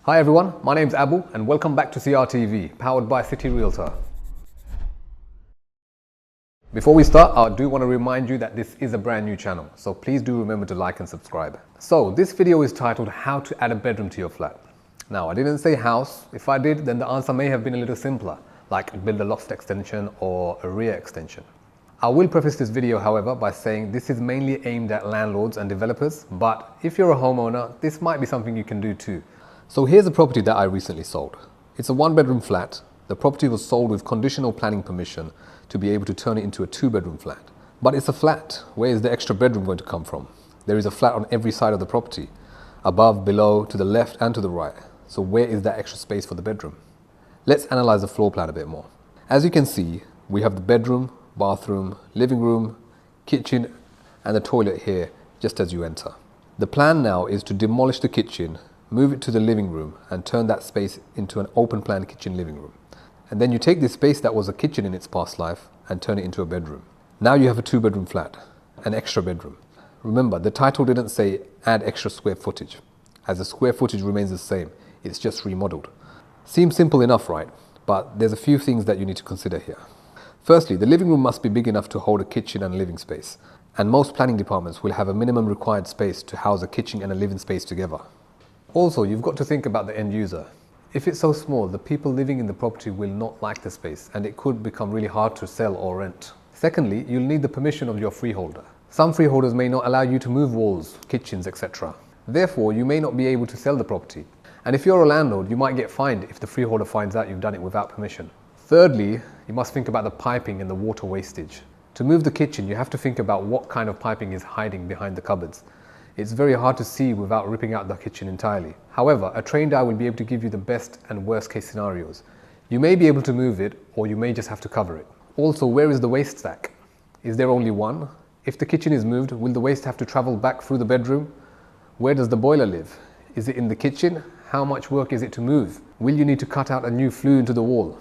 Hi everyone, my name's Abul and welcome back to CRTV, powered by City Realtor. Before we start, I do want to remind you that this is a brand new channel, so please do remember to like and subscribe. So this video is titled How to Add a Bedroom to Your Flat. Now I didn't say house. If I did, then the answer may have been a little simpler, like build a loft extension or a rear extension. I will preface this video, however, by saying this is mainly aimed at landlords and developers, but if you're a homeowner, this might be something you can do too. So here's a property that I recently sold. It's a one-bedroom flat. The property was sold with conditional planning permission to be able to turn it into a two-bedroom flat. But it's a flat. Where is the extra bedroom going to come from? There is a flat on every side of the property, above, below, to the left and to the right. So where is that extra space for the bedroom? Let's analyze the floor plan a bit more. As you can see, we have the bedroom, bathroom, living room, kitchen, and the toilet here just as you enter. The plan now is to demolish the kitchen, move it to the living room and turn that space into an open plan kitchen living room. And then you take this space that was a kitchen in its past life and turn it into a bedroom. Now you have a two-bedroom flat, an extra bedroom. Remember, the title didn't say add extra square footage, as the square footage remains the same, it's just remodeled. Seems simple enough, right? But there's a few things that you need to consider here. Firstly, the living room must be big enough to hold a kitchen and living space. And most planning departments will have a minimum required space to house a kitchen and a living space together. Also, you've got to think about the end user. If it's so small, the people living in the property will not like the space and it could become really hard to sell or rent. Secondly, you'll need the permission of your freeholder. Some freeholders may not allow you to move walls, kitchens, etc. Therefore, you may not be able to sell the property. And if you're a landlord, you might get fined if the freeholder finds out you've done it without permission. Thirdly, you must think about the piping and the water wastage. To move the kitchen, you have to think about what kind of piping is hiding behind the cupboards. It's very hard to see without ripping out the kitchen entirely. However, a trained eye will be able to give you the best and worst case scenarios. You may be able to move it, or you may just have to cover it. Also, where is the waste stack? Is there only one? If the kitchen is moved, will the waste have to travel back through the bedroom? Where does the boiler live? Is it in the kitchen? How much work is it to move? Will you need to cut out a new flue into the wall?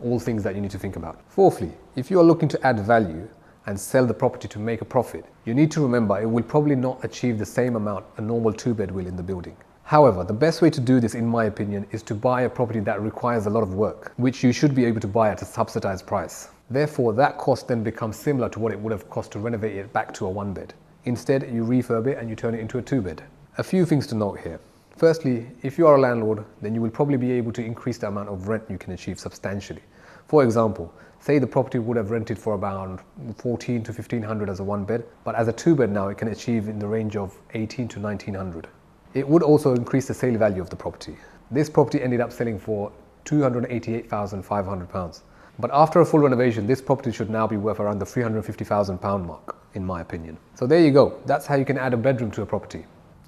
All things that you need to think about. Fourthly, if you are looking to add value and sell the property to make a profit, you need to remember it will probably not achieve the same amount a normal two-bed will in the building. However, the best way to do this, in my opinion, is to buy a property that requires a lot of work, which you should be able to buy at a subsidized price. Therefore, that cost then becomes similar to what it would have cost to renovate it back to a one-bed. Instead, you refurb it and you turn it into a two-bed. A few things to note here. Firstly, if you are a landlord, then you will probably be able to increase the amount of rent you can achieve substantially. For example, say the property would have rented for about 14 to 1500 as a one bed, but as a two bed now it can achieve in the range of 18 to 1900. It would also increase the sale value of the property. This property ended up selling for £288,500. But after a full renovation, this property should now be worth around the £350,000 mark, in my opinion. So there you go. That's how you can add a bedroom to a property.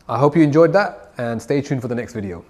I hope you enjoyed that and stay tuned for the next video.